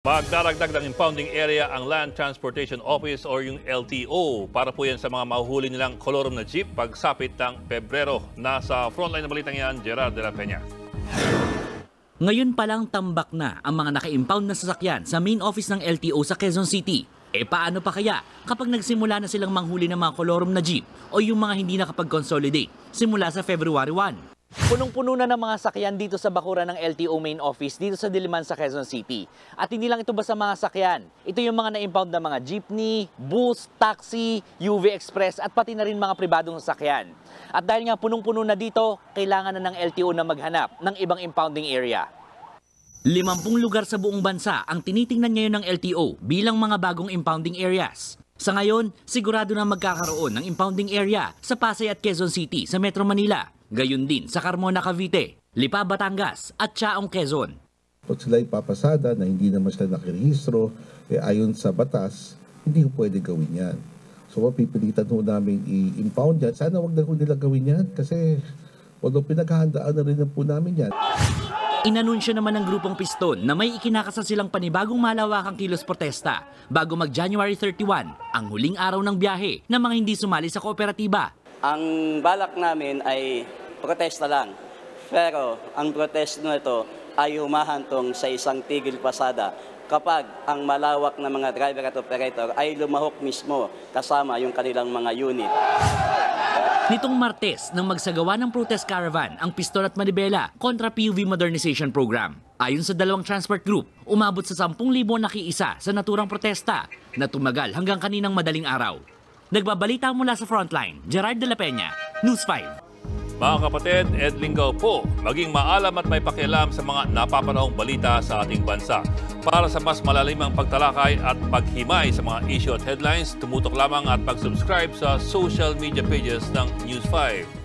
Magdaragdag ng impounding area ang Land Transportation Office or yung LTO para po yan sa mga mahuhuli nilang kolorom na jeep pagsapit ng Pebrero. Nasa frontline na balitang yan, Gerard de la Peña. Ngayon palang tambak na ang mga naka-impound na sasakyan sa main office ng LTO sa Quezon City. Paano pa kaya kapag nagsimula na silang manghuli ng mga kolorom na jeep o yung mga hindi nakapag-consolidate simula sa February 1? Punong-puno na ng mga sakyan dito sa bakuran ng LTO main office dito sa Diliman sa Quezon City. At hindi lang ito basta mga sakyan. Ito yung mga na-impound na mga jeepney, bus, taxi, UV Express at pati na rin mga pribadong sasakyan. At dahil nga punong-puno na dito, kailangan na ng LTO na maghanap ng ibang impounding area. 50 lugar sa buong bansa ang tinitingnan ngayon ng LTO bilang mga bagong impounding areas. Sa ngayon, sigurado na magkakaroon ng impounding area sa Pasay at Quezon City sa Metro Manila. Gayon din sa Carmona, Cavite, Lipa, Batangas at Chaong, Quezon. Kung sila ipapasada na hindi naman sila nakirehistro, ayon sa batas, hindi ko pwede gawin yan. So mapipilitan ho namin i-impound yan. Sana wag na ho nila gawin yan kasi although pinaghahandaan na rin po namin yan. Inanunsyo naman ng grupong Piston na may ikinakasa silang panibagong malawakang kilos protesta bago mag-January 31, ang huling araw ng biyahe ng mga hindi sumali sa kooperatiba. Ang balak namin ay protesta lang, pero ang protesta nito ay humahantong sa isang tigil pasada kapag ang malawak na mga driver at operator ay lumahok mismo kasama yung kanilang mga unit. Nitong Martes, nang magsagawa ng protest caravan ang Piston at Manibela kontra PUV Modernization Program. Ayon sa dalawang transport group, umabot sa 10,000 nakiisa sa naturang protesta na tumagal hanggang kaninang madaling araw. Nagbabalita mula sa Frontline, Gerard de la Peña, News 5. Mga kapatid, Ed Lingaw po, maging maalam at may pakialam sa mga napapanahong balita sa ating bansa. Para sa mas malalimang pagtalakay at paghimay sa mga issue at headlines, tumutok lamang at pag-subscribe sa social media pages ng News 5.